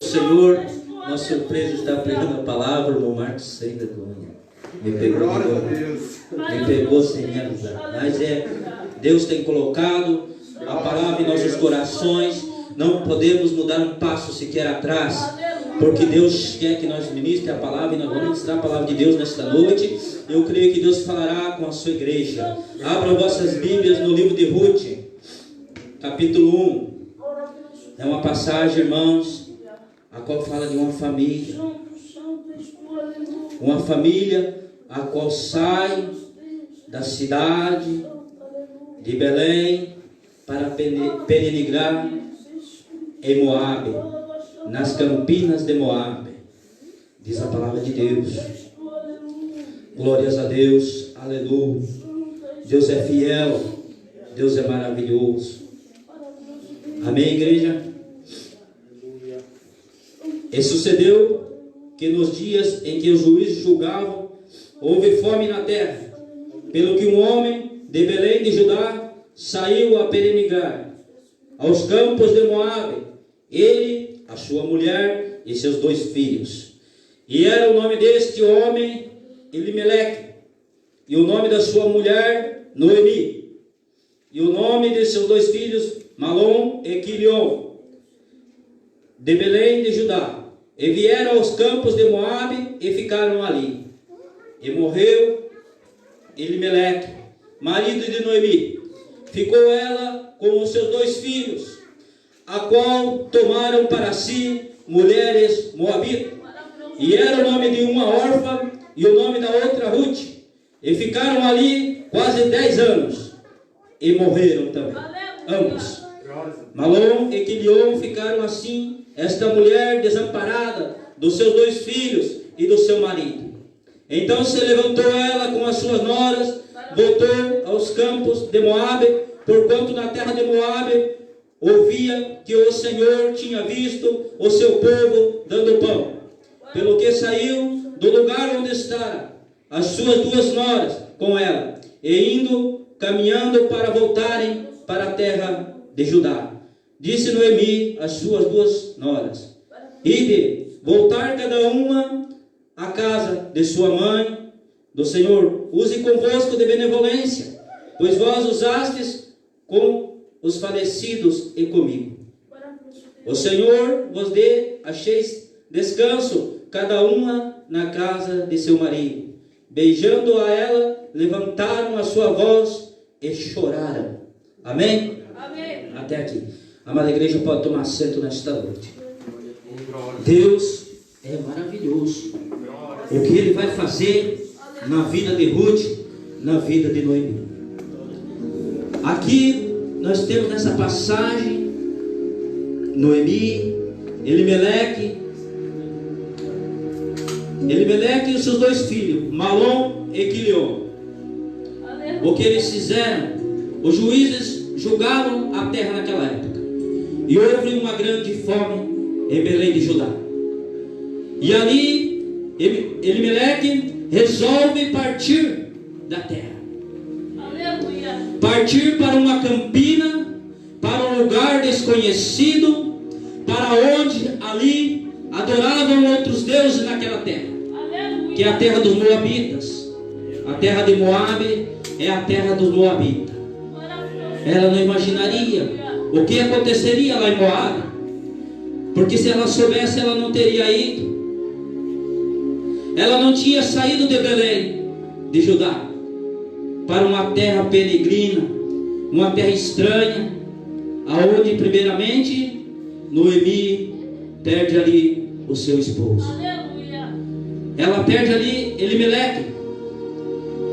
Senhor, uma surpresa está pregando a palavra, o irmão Marcos sem vergonha. Me pegou sem me avisar. Mas Deus tem colocado a palavra em nossos corações. Não podemos mudar um passo sequer atrás, porque Deus quer que nós ministre a palavra e nós vamos ministrar a palavra de Deus nesta noite. Eu creio que Deus falará com a sua igreja. Abram vossas Bíblias no livro de Ruth, capítulo 1. É uma passagem, irmãos, a qual fala de uma família. Uma família a qual sai da cidade de Belém para peregrinar em Moabe, nas campinas de Moabe. Diz a palavra de Deus. Glórias a Deus, aleluia. Deus é fiel, Deus é maravilhoso. Amém, igreja? E sucedeu que nos dias em que os juízes julgavam, houve fome na terra, pelo que um homem de Belém de Judá saiu a peregrinar aos campos de Moabe, ele, a sua mulher e seus 2 filhos. E era o nome deste homem Elimeleque, e o nome da sua mulher Noemi, e o nome de seus 2 filhos Malom e Quilion, de Belém de Judá. E vieram aos campos de Moabe e ficaram ali. E morreu Elimeleque, marido de Noemi. Ficou ela com os seus 2 filhos, a qual tomaram para si mulheres moabitas. E era o nome de uma órfã e o nome da outra Ruth. E ficaram ali quase 10 anos. E morreram também, ambos. Malom e Quilion ficaram assim, esta mulher desamparada dos seus 2 filhos e do seu marido. Então se levantou ela com as suas noras, voltou aos campos de Moabe, porquanto na terra de Moabe ouvia que o Senhor tinha visto o seu povo dando pão. Pelo que saiu do lugar onde estava as suas 2 noras com ela, e indo, caminhando para voltarem para a terra de Judá. Disse Noemi às suas 2 noras: ide, voltar cada uma à casa de sua mãe, do Senhor use convosco de benevolência, pois vós usastes com os falecidos e comigo. O Senhor vos dê, acheis descanso, cada uma na casa de seu marido. Beijando a ela, levantaram a sua voz e choraram. Amém? Amém. Até aqui. Amada igreja, pode tomar assento nesta noite. Deus é maravilhoso. O que Ele vai fazer na vida de Ruth, na vida de Noemi. Aqui nós temos nessa passagem Noemi, Elimeleque e os seus 2 filhos, Malom e Quilion. O que eles fizeram? Os juízes julgavam a terra naquela época. E houve uma grande fome em Belém de Judá. E ali Elimeleque resolve partir da terra. Aleluia. Partir para uma campina, para um lugar desconhecido, para onde ali adoravam outros deuses naquela terra. Aleluia. Que é a terra dos Moabitas. A terra de Moabe é a terra dos Moabitas. Ela não imaginaria o que aconteceria lá em Moabe, porque se ela soubesse, ela não teria ido. Ela não tinha saído de Belém de Judá para uma terra peregrina, uma terra estranha, aonde primeiramente Noemi perde ali o seu esposo. Ela perde ali Elimeleque,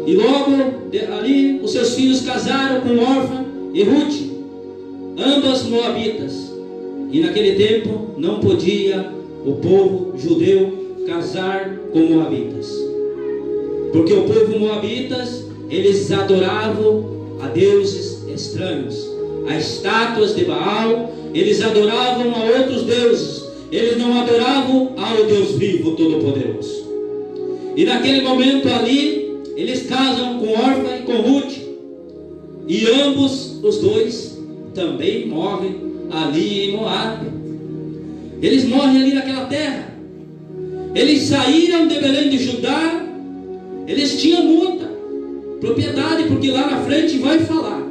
e logo ali os seus filhos casaram com Orfa e Ruth, ambas moabitas. E naquele tempo não podia o povo judeu casar com moabitas, porque o povo moabitas, eles adoravam a deuses estranhos, a estátuas de Baal. Eles adoravam a outros deuses, eles não adoravam ao Deus vivo todo-poderoso. E naquele momento ali eles casam com Orfa e com Ruth, e ambos os 2 também morrem ali em Moabe. Eles morrem ali naquela terra. Eles saíram de Belém de Judá. Eles tinham muita propriedade, porque lá na frente vai falar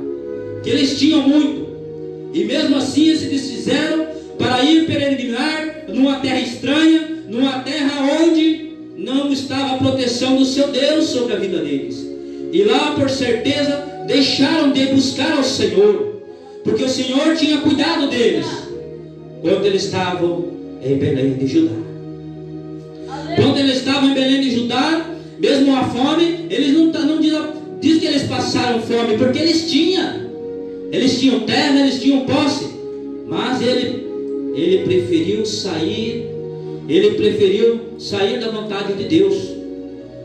que eles tinham muito. E mesmo assim eles se desfizeram para ir peregrinar numa terra estranha, numa terra onde não estava a proteção do seu Deus sobre a vida deles. E lá, por certeza, deixaram de buscar ao Senhor, porque o Senhor tinha cuidado deles quando eles estavam em Belém de Judá. Quando eles estavam em Belém de Judá, mesmo a fome, eles não diz que eles passaram fome, porque eles tinham terra, eles tinham posse, mas ele preferiu sair da vontade de Deus,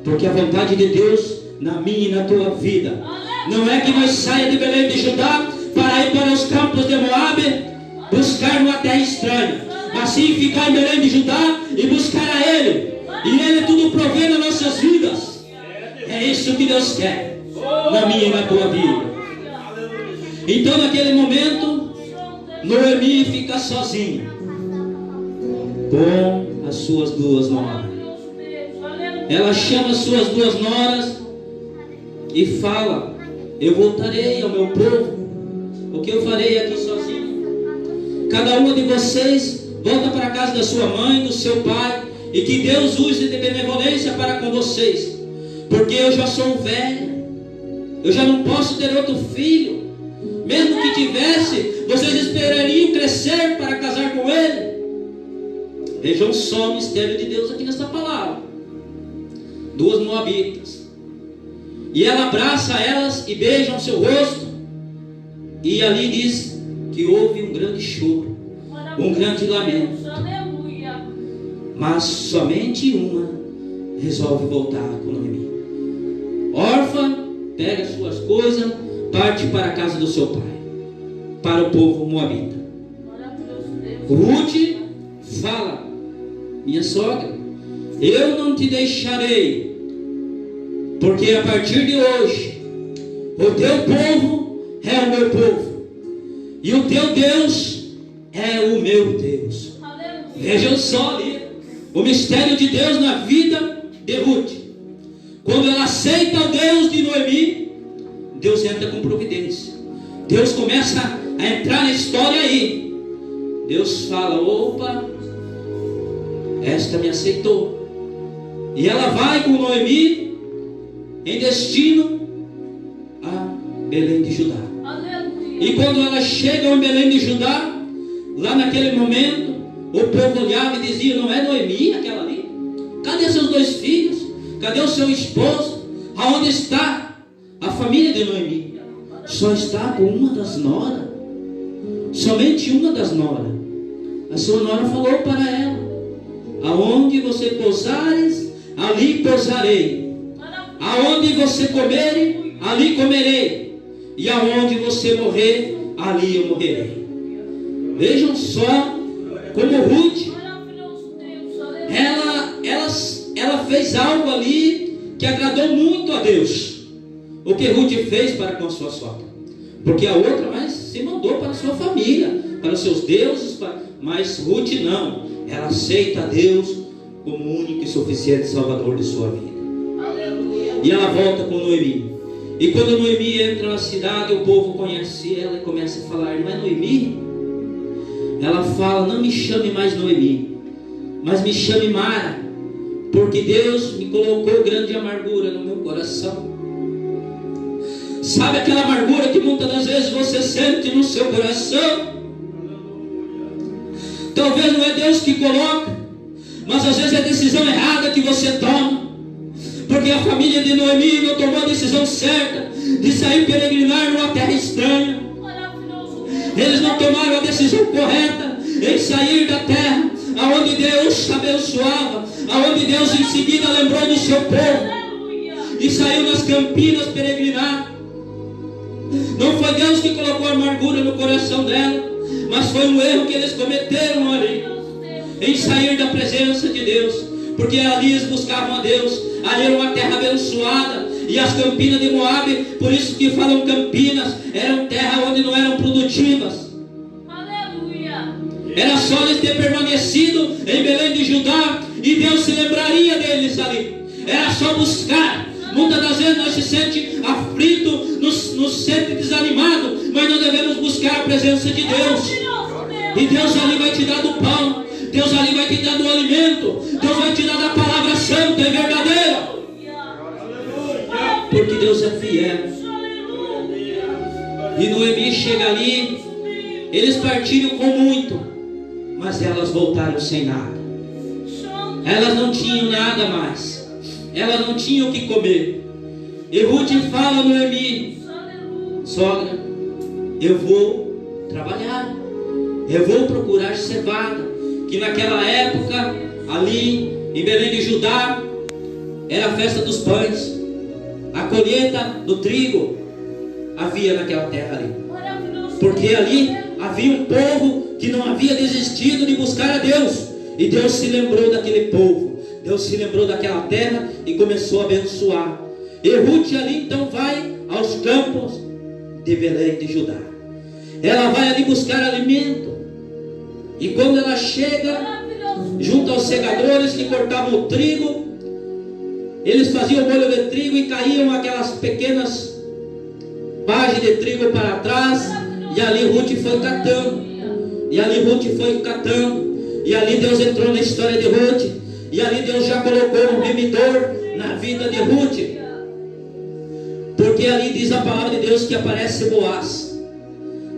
porque a vontade de Deus na minha e na tua vida não é que nós saia de Belém de Judá para ir para os campos de Moabe buscar uma terra estranha, mas sim ficar em Belém de Judá e buscar a Ele, e Ele tudo provê nas nossas vidas. É isso que Deus quer na minha e na tua vida. Então naquele momento Noemi fica sozinha com as suas duas noras. Ela chama as suas duas noras e fala: eu voltarei ao meu povo, porque eu farei aqui sozinho. Cada uma de vocês volta para a casa da sua mãe, do seu pai, e que Deus use de benevolência para com vocês, porque eu já sou velha, eu já não posso ter outro filho. Mesmo que tivesse, vocês esperariam crescer para casar com ele? Vejam só o mistério de Deus aqui nessa palavra. Duas moabitas, e ela abraça elas e beija o seu rosto, e ali diz que houve um grande choro, um grande lamento. Mas somente uma resolve voltar com Noemi. Órfã pega suas coisas, parte para a casa do seu pai, para o povo moabita. Ruth fala: minha sogra, eu não te deixarei, porque a partir de hoje o teu povo é o meu povo, e o teu Deus é o meu Deus. Vejam só ali o mistério de Deus na vida de Ruth. Quando ela aceita o Deus de Noemi, Deus entra com providência. Deus começa a entrar na história aí. Deus fala: opa, esta me aceitou. E ela vai com Noemi em destino a Belém de Judá. E quando ela chega em Belém de Judá, lá naquele momento, o povo olhava e dizia: não é Noemi aquela ali? Cadê seus dois filhos? Cadê o seu esposo? Aonde está a família de Noemi? Só está com uma das noras. Somente uma das noras. A sua nora falou para ela: aonde você pousares, ali pousarei. Aonde você comer, ali comerei. E aonde você morrer, ali eu morrerei. Vejam só como Ruth, ela fez algo ali que agradou muito a Deus. O que Ruth fez para com a sua sogra, porque a outra mais se mandou para a sua família, para os seus deuses, mas Ruth não. Ela aceita a Deus como o único e suficiente Salvador de sua vida. E ela volta com Noemi. E quando Noemi entra na cidade, o povo conhece ela e começa a falar: não é Noemi? Ela fala: não me chame mais Noemi, mas me chame Mara, porque Deus me colocou grande amargura no meu coração. Sabe aquela amargura que muitas das vezes você sente no seu coração? Talvez não é Deus que coloca, mas às vezes é a decisão errada que você toma. Porque a família de Noemi não tomou a decisão certa de sair peregrinar numa terra estranha. Eles não tomaram a decisão correta em sair da terra aonde Deus abençoava, aonde Deus em seguida lembrou do seu povo e saiu nas campinas peregrinar. Não foi Deus que colocou amargura no coração dela, mas foi um erro que eles cometeram ali, em sair da presença de Deus, porque ali eles buscavam a Deus. Ali era uma terra abençoada, e as campinas de Moabe, por isso que falam campinas, eram terras onde não eram produtivas. Era só eles ter permanecido em Belém de Judá e Deus se lembraria deles ali. Era só buscar. Muitas das vezes nós se sente aflito, nos sente desanimado, mas nós devemos buscar a presença de Deus. E Deus ali vai te dar do pão, Deus ali vai te dar do alimento, Deus vai te dar da palavra santa e verdadeira. Porque Deus é fiel. E Noemi chega ali, eles partiram com muito, mas elas voltaram sem nada. Elas não tinham nada mais, elas não tinham o que comer. E Ruth fala a Noemi: sogra, eu vou trabalhar, eu vou procurar cevada, que naquela época, ali em Belém de Judá, era a festa dos pães. A colheita do trigo havia naquela terra ali, porque ali havia um povo que não havia desistido de buscar a Deus. E Deus se lembrou daquele povo, Deus se lembrou daquela terra e começou a abençoar. E Ruth ali então vai aos campos de Belém de Judá. Ela vai ali buscar alimento. E quando ela chega junto aos segadores que cortavam o trigo, eles faziam molho de trigo e caíam aquelas pequenas pagens de trigo para trás. E ali Ruth foi catando. E ali Ruth foi catando. E ali Deus entrou na história de Ruth. E ali Deus já colocou um remidor na vida de Ruth. Porque ali diz a palavra de Deus que aparece Boaz.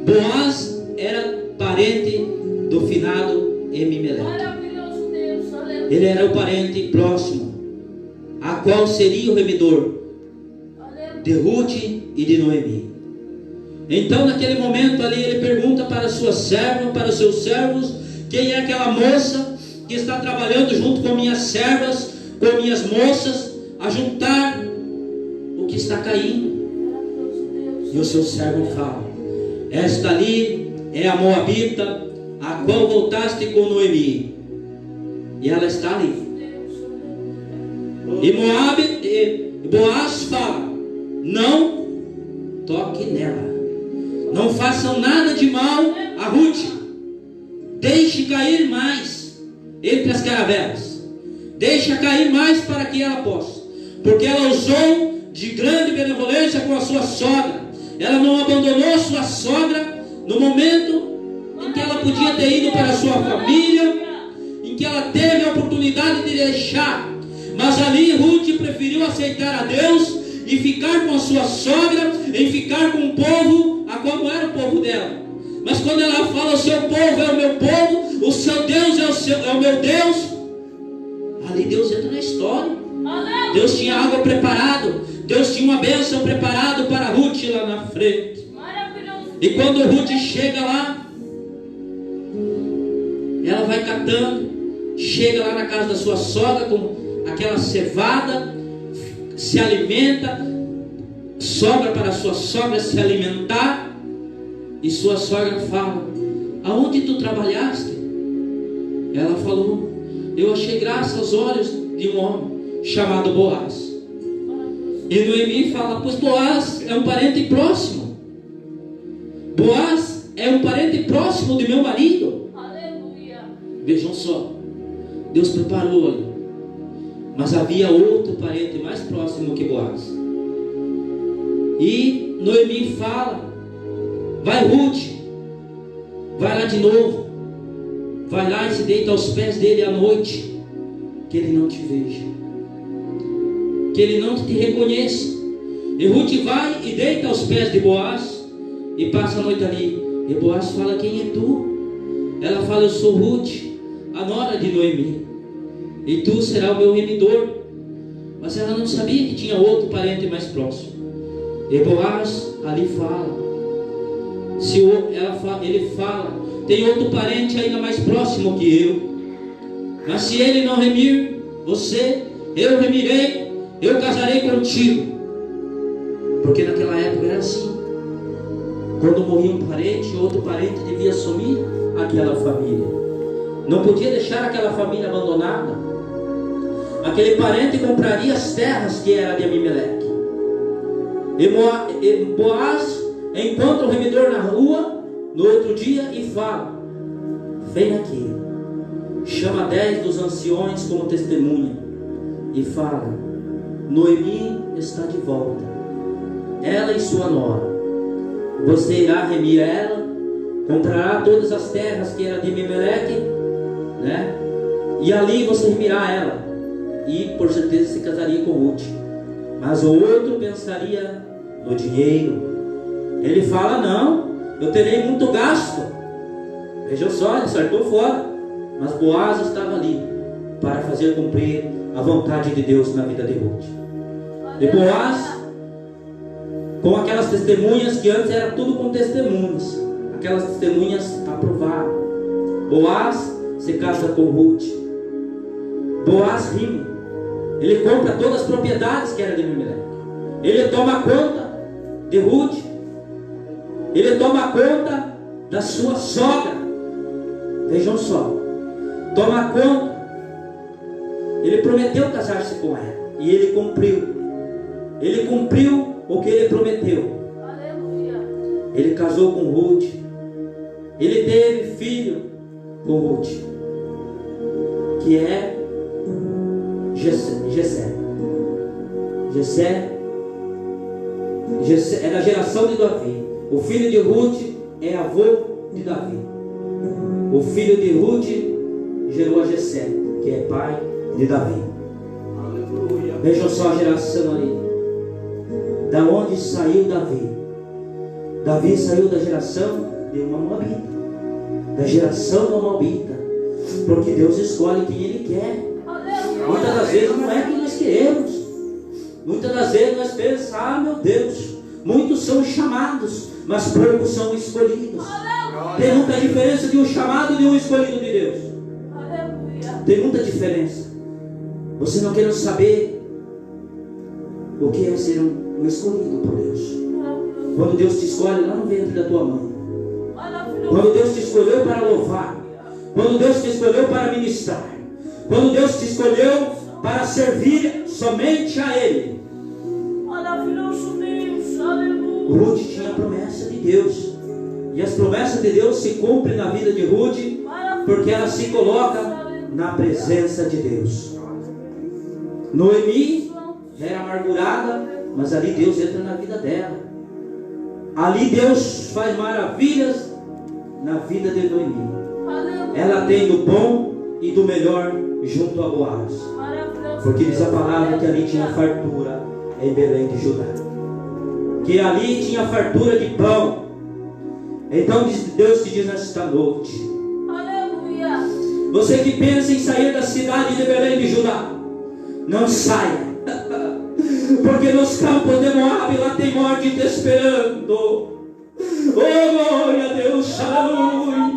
Boaz era parente do finado Emimeleque. Ele era o parente próximo, a qual seria o remidor de Ruth e de Noemi. Então naquele momento ali ele pergunta para a sua serva, para os seus servos: quem é aquela moça que está trabalhando junto com minhas servas, com minhas moças, a juntar o que está caindo? E o seu servo fala: esta ali é a Moabita, a qual voltaste com Noemi, e ela está ali. E Boaz fala: não toque nela, não façam nada de mal a Ruth. Deixe cair mais entre as caravelas, deixa cair mais para que ela possa, porque ela usou de grande benevolência com a sua sogra. Ela não abandonou sua sogra no momento em que ela podia ter ido para a sua família, em que ela teve a oportunidade de deixar. Mas ali Ruth preferiu aceitar a Deus e ficar com a sua sogra, em ficar com o povo, a qual não era o povo dela. Mas quando ela fala: o seu povo é o meu povo, o seu Deus é o meu Deus, ali Deus entra na história. Deus tinha algo preparado, Deus tinha uma bênção preparada para Ruth lá na frente. E quando Ruth chega lá, ela vai catando, chega lá na casa da sua sogra com aquela cevada, se alimenta, sobra para a sua sogra se alimentar. E sua sogra fala: aonde tu trabalhaste? Ela falou: eu achei graça aos olhos de um homem chamado Boaz. E Noemi fala: pois Boaz é um parente próximo. Boaz é um parente próximo de meu marido. Aleluia. Vejam só, Deus preparou ali. Mas havia outro parente mais próximo que Boaz. E Noemi fala: vai Ruth, vai lá de novo, vai lá e se deita aos pés dele à noite, que ele não te veja, que ele não te reconheça. E Ruth vai e deita aos pés de Boaz e passa a noite ali. E Boaz fala: quem é tu? Ela fala: eu sou Ruth, a nora de Noemi, e tu serás o meu remidor. Mas ela não sabia que tinha outro parente mais próximo. E Boaz ali fala: ele fala: tem outro parente ainda mais próximo que eu, mas se ele não remir você, eu remirei, eu casarei contigo. Porque naquela época era assim: quando morria um parente, outro parente devia assumir aquela família, não podia deixar aquela família abandonada. Aquele parente compraria as terras que era de Abimeleque. E Boaz encontra o remidor na rua no outro dia e fala: vem aqui, chama 10 dos anciões como testemunha e fala: Noemi está de volta, ela e sua nora. Você irá remir ela, comprará todas as terras que era de Abimeleque, né? E ali você remirá ela, e por certeza se casaria com Ruth. Mas o outro pensaria no dinheiro. Ele fala: não, eu terei muito gasto. Vejam só, ele acertou fora. Mas Boaz estava ali para fazer cumprir a vontade de Deus na vida de Ruth. E Boaz, com aquelas testemunhas que antes era tudo com testemunhas, aquelas testemunhas aprovaram. Boaz se casa com Ruth. Boaz rime. Ele compra todas as propriedades que eram de Abimeleque. Ele toma conta de Ruth. Ele toma conta da sua sogra. Vejam só, toma conta. Ele prometeu casar-se com ela, e ele cumpriu. Ele cumpriu o que ele prometeu. Aleluia. Ele casou com Ruth. Ele teve filho com Ruth, que é Jessé. Jessé é da geração de Davi. O filho de Ruth é avô de Davi. O filho de Ruth gerou a Jessé, que é pai de Davi. Aleluia. Vejam só a geração ali. Da onde saiu Davi? Davi saiu da geração de uma moabita, da geração da moabita, porque Deus escolhe quem Ele quer. Muitas das vezes não é quem nós queremos. Muitas das vezes nós pensamos: meu Deus, muitos são chamados, mas poucos são escolhidos. Tem muita diferença de um chamado e de um escolhido de Deus. Tem muita diferença. Você não quer saber o que é ser um escolhido por Deus. Quando Deus te escolhe lá no ventre da tua mãe, quando Deus te escolheu para louvar, quando Deus te escolheu para ministrar, quando Deus te escolheu para servir somente a Ele. Ruth tinha a promessa de Deus, e as promessas de Deus se cumprem na vida de Ruth, porque ela se coloca na presença de Deus. Noemi era amargurada, mas ali Deus entra na vida dela. Ali Deus faz maravilhas na vida de Noemi. Ela tem do bom e do melhor junto a Boaz, porque diz a palavra que ali tinha fartura em Belém de Judá, que ali tinha fartura de pão. Então Deus te diz nesta noite: você que pensa em sair da cidade de Belém de Judá, não saia, porque nos campos de Moabe lá tem morte te esperando. Oh, glória a Deus, aleluia.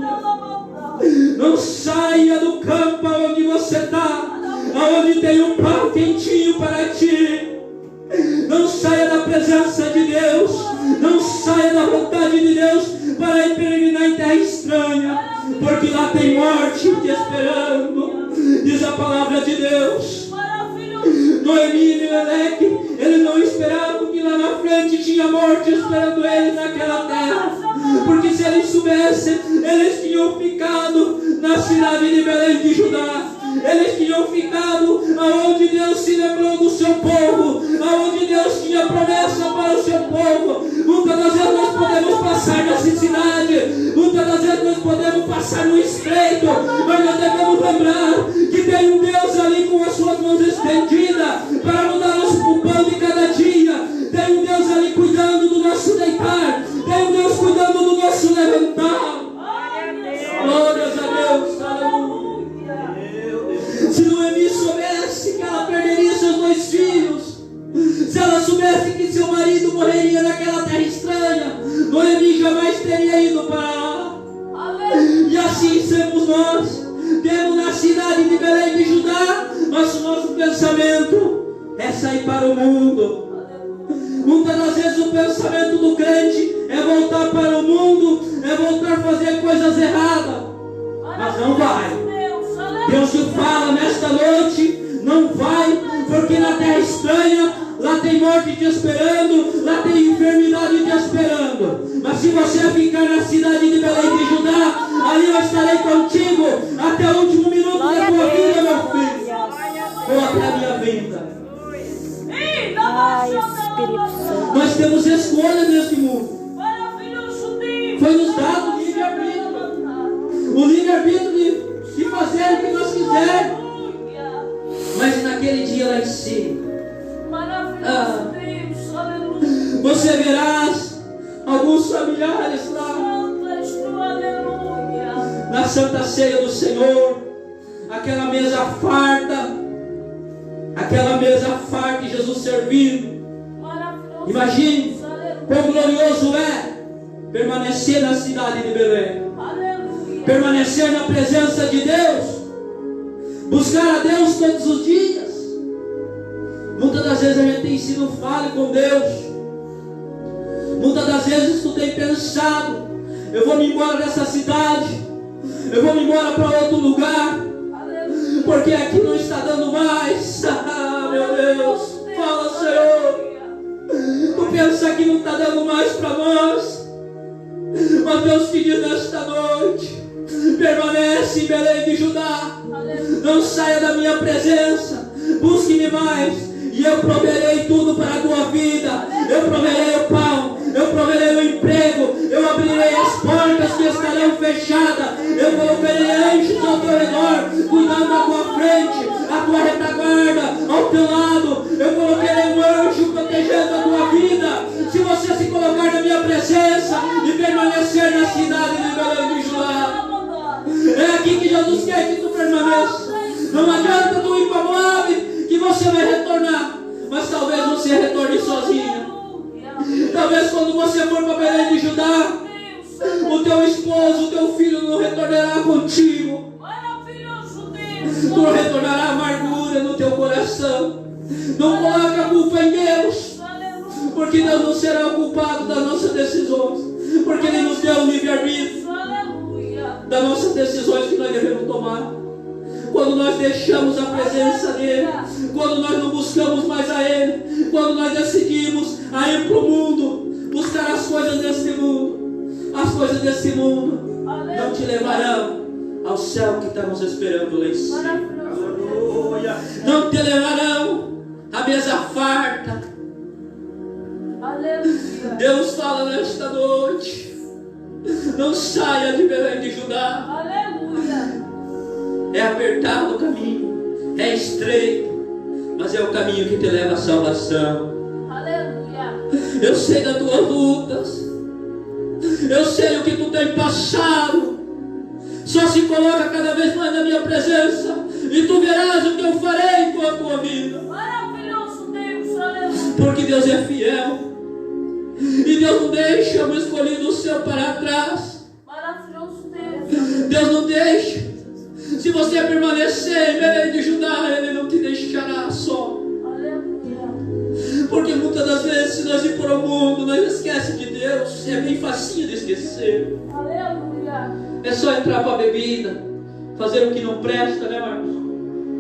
Não saia do campo onde você está, aonde tem um pão quentinho para ti. Não saia da presença de Deus, não saia da vontade de Deus para ir peregrinar em terra estranha, porque lá tem morte te esperando. Diz a palavra de Deus. Noemi e Abimeleque, eles não esperavam que lá na frente tinha morte esperando eles naquela terra, porque se eles soubessem, eles tinham ficado na cidade de Belém de Judá. Eles tinham ficado aonde Deus se lembrou do seu povo, aonde Deus tinha promessa para o seu povo. Muitas das vezes nós podemos passar necessidade, muitas das vezes nós podemos passar no estreito, mas nós devemos lembrar que tem um Deus ali com as suas mãos estendidas para nos dar o pão de cada dia. Tem um Deus ali cuidando do nosso deitar, tem um Deus cuidando do nosso levantar. Glórias a Deus, aleluia. Se Noemi soubesse que ela perderia seus 2 filhos, se ela soubesse que seu marido morreria naquela terra estranha, Noemi jamais teria ido para lá. E assim somos nós. Temos na cidade de Belém de Judá, mas o nosso pensamento é sair para o mundo. Muitas das vezes o pensamento do crente é voltar para o mundo, é voltar a fazer coisas erradas. Mas não vai. Deus te fala nesta noite: não vai, porque na terra estranha, lá tem morte te esperando, lá tem enfermidade te esperando. Mas se você ficar na cidade de Belém de Judá, Ali eu estarei contigo até o último minuto da tua vida, meu filho. Ou até a minha vida. Ai, Espírito Santo. Nós temos escolha nesse mundo. Foi nos dado o livre-arbítrio. O livre-arbítrio de fazer o que nós quisermos. Mas naquele dia lá em cima, você verás alguns familiares lá na Santa Ceia do Senhor, aquela mesa farta que Jesus serviu. Imagine quão glorioso é permanecer na cidade de Belém, permanecer na presença de Deus, buscar a Deus todos os dias. Muitas das vezes a gente tem sido falho com Deus. Muitas das vezes tu tem pensado: eu vou me embora dessa cidade, eu vou me embora para outro lugar, porque aqui não está dando mais. Meu Deus, fala, Senhor. Tu pensa que não está dando mais para nós, mas Deus te diz nesta noite: permanece em Belém de Judá, não saia da minha presença, busque-me mais, e eu proverei tudo para a tua vida. Eu proverei o pão, eu proverei o emprego, eu abrirei as portas que estarão fechadas, eu colocarei anjos ao teu redor, cuidando da tua frente, a tua retaguarda, ao teu lado. Eu colocarei um anjo protegendo a tua vida, se você se colocar na minha presença e permanecer na cidade de Belém de Judá. É aqui que Jesus quer que tu permaneça. Não adianta tu ir para Moab, que você vai retornar, mas talvez você retorne sozinha. Talvez quando você for para Belém de Judá, o teu esposo, o teu filho não retornará contigo. Tu retornará amargura no teu coração. Não coloque a culpa em Deus, porque Deus não será o culpado das nossas decisões, porque Ele nos deu o livre-arbítrio das nossas decisões que nós devemos tomar. Quando nós deixamos a presença dEle, quando nós não buscamos mais a Ele, quando nós decidimos a ir para o mundo, buscar as coisas desse mundo, as coisas desse mundo não te levarão ao céu que está nos esperando lá em cima. Aleluia. Não te levarão à mesa farta. Aleluia. Deus fala nesta noite: não saia de Belém de Judá. Aleluia. É apertado o caminho, é estreito, mas é o caminho que te leva à salvação. Aleluia. Eu sei das tuas lutas, eu sei o que tu tem passado. Só se coloca cada vez mais na minha presença, e tu verás o que eu farei com a tua vida. Maravilhoso Deus, aleluia. Porque Deus é fiel, e Deus não deixa o escolhido seu para trás. Maravilhoso Deus. Deus não deixa. Se você permanecer em Belém de Judá, Ele não te deixará só. Aleluia. Porque muitas das vezes, se nós ir para o mundo, nós esquecemos de Deus. É bem facinho de esquecer. Aleluia. É só entrar para a bebida, fazer o que não presta, né, Marcos?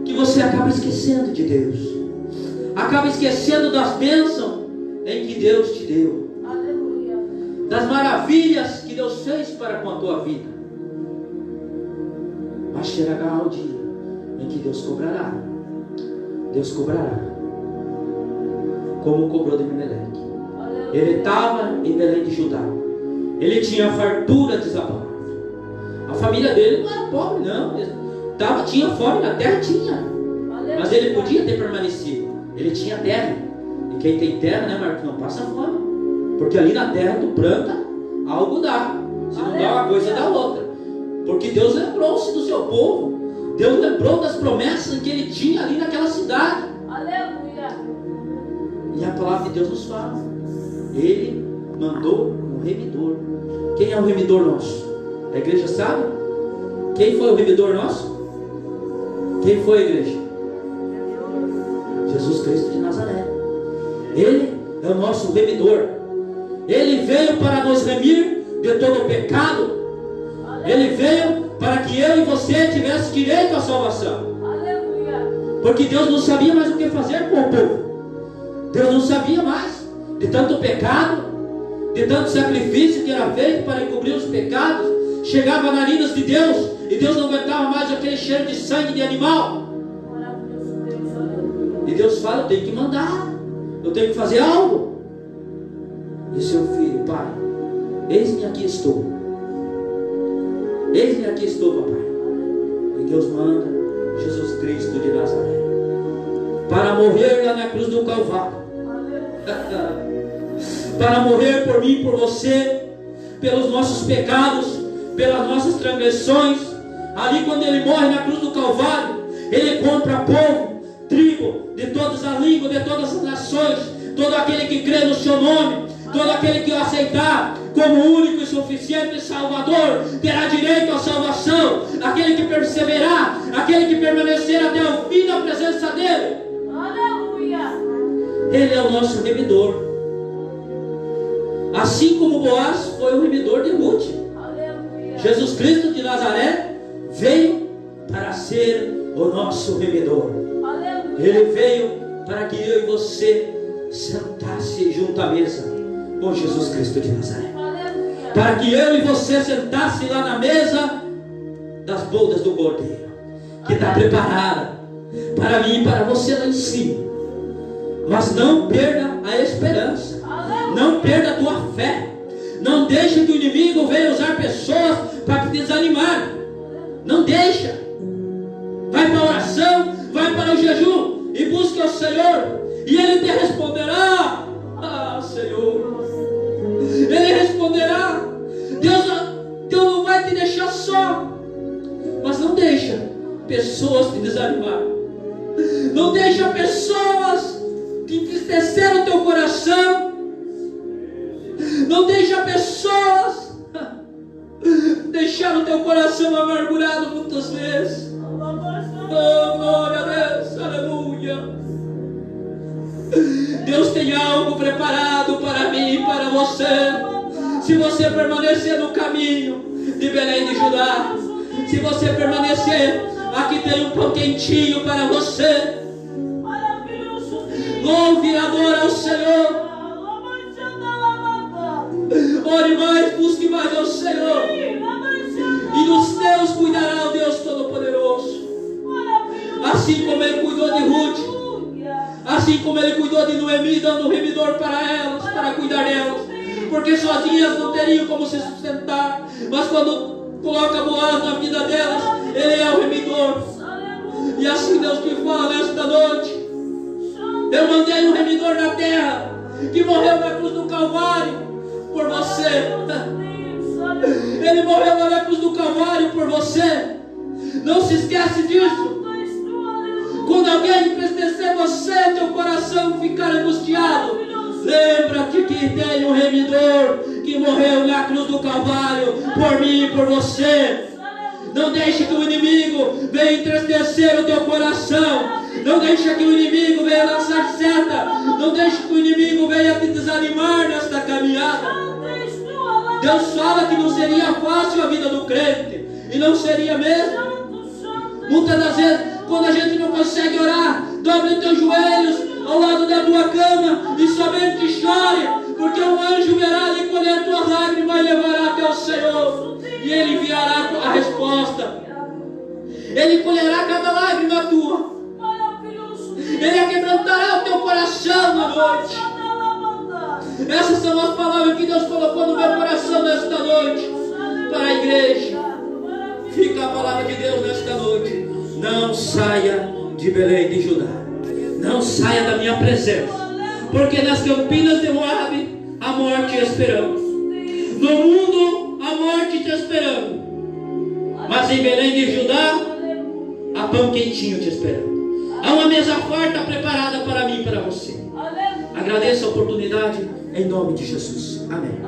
Que você acaba esquecendo de Deus, acaba esquecendo das bênçãos em que Deus te deu, Aleluia. das maravilhas que Deus fez para com a tua vida. Mas chegará o dia em que Deus cobrará. Deus cobrará, como cobrou de Meleque. Ele estava em Belém de Judá, ele tinha fartura, diz a palavra. A família dele não era pobre, não. Tinha fome na terra, tinha. Mas ele podia ter permanecido. Ele tinha terra. E quem tem terra, né, Marcos, não passa fome. Porque ali na terra tu planta, algo dá. Se não dá uma coisa, dá outra. Porque Deus lembrou-se do seu povo. Deus lembrou das promessas que ele tinha ali naquela cidade. Aleluia. E a palavra de Deus nos fala: Ele mandou um remidor. Quem é o remidor nosso? A igreja sabe? Quem foi o remidor nosso? Quem foi a igreja? Jesus Cristo de Nazaré. Ele é o nosso remidor. Ele veio para nos remir de todo o pecado. Ele veio para que eu e você tivesse direito à salvação. Aleluia. Porque Deus não sabia mais o que fazer com o povo. Deus não sabia mais de tanto pecado, de tanto sacrifício que era feito para encobrir os pecados. chegava nas narinas de Deus, e Deus não aguentava mais aquele cheiro de sangue de animal. Maravilhoso Deus, aleluia. E Deus fala: eu tenho que mandar, eu tenho que fazer algo. E seu filho: pai, eis-me aqui estou. Eis-me aqui estou, papai. E Deus manda Jesus Cristo de Nazaré para morrer lá na cruz do Calvário. Para morrer por mim e por você, pelos nossos pecados, pelas nossas transgressões. Ali, quando Ele morre na cruz do Calvário, Ele compra povo, tribo, de todas as línguas, de todas as nações. Todo aquele que crê no seu nome, todo aquele que o aceitar como único e suficiente Salvador, terá direito à salvação. Aquele que perseverar, aquele que permanecer até o fim na presença dEle, Aleluia. Ele é o nosso remidor. Assim como Boaz foi o remidor de Ruth, Aleluia. Jesus Cristo de Nazaré veio para ser o nosso remidor. Aleluia. Ele veio para que eu e você sentasse junto à mesa com Jesus Cristo de Nazaré. Aleluia. Para que eu e você sentasse lá na mesa das bodas do Cordeiro, que está preparada para mim e para você lá em cima. Mas não perda a esperança. Não perda a tua fé. Não deixe que o inimigo venha usar pessoas para te desanimar. Não deixa. Vai para a oração, vai para o jejum e busque o Senhor, e Ele te responderá. Ah, Senhor, Ele responderá. Deus não vai te deixar só. Mas não deixa pessoas te desanimar. Não deixa pessoas te entristecer o teu coração. Não deixa pessoas deixar o teu coração amargurado muitas vezes. Oh, glória a Deus, aleluia. Deus tem algo preparado para mim e para você. Se você permanecer no caminho de Belém de Judá, se você permanecer, aqui tem um pão quentinho para você. Louve e adora ao Senhor. Ore mais, busque mais ao Senhor, e dos teus cuidará o Deus Todo-Poderoso. Assim como Ele cuidou de Ruth, assim como Ele cuidou de Noemi, dando um remidor para elas, para cuidar delas, porque sozinhas não teriam como se sustentar. Mas quando coloca Boaz na vida delas, Ele é o remidor. E assim Deus te fala nesta noite: eu mandei um remidor na terra, que morreu na cruz do Calvário por você. Ele morreu lá na cruz do Calvário por você. Não se esquece disso. Quando alguém entristecer você, teu coração ficar angustiado, lembra-te que tem um remidor que morreu na cruz do Calvário por mim e por você. Não deixe que o inimigo venha entristecer o teu coração. Não deixe que o inimigo venha lançar seta. Não deixe que o inimigo venha te desanimar nesta caminhada. Deus fala que não seria fácil a vida do crente, e não seria mesmo. Muitas das vezes, quando a gente não consegue orar, dobre os teus joelhos ao lado da tua cama e somente chore, porque um anjo verá e colher tuas lágrimas e levará até o Senhor, e Ele enviará a resposta. Ele colherá cada lágrima tua. Ele quebrantará o teu coração na noite. Essas são as palavras que Deus colocou no meu coração nesta noite para a igreja. Fica a palavra de Deus nesta noite. Não saia de Belém de Judá. Não saia da minha presença, porque nas campinas de Moabe a morte esperamos. No mundo a morte te esperando. Mas em Belém de Judá há pão quentinho te esperando. Há uma mesa farta preparada para mim e para você. Agradeço a oportunidade em nome de Jesus. Amém.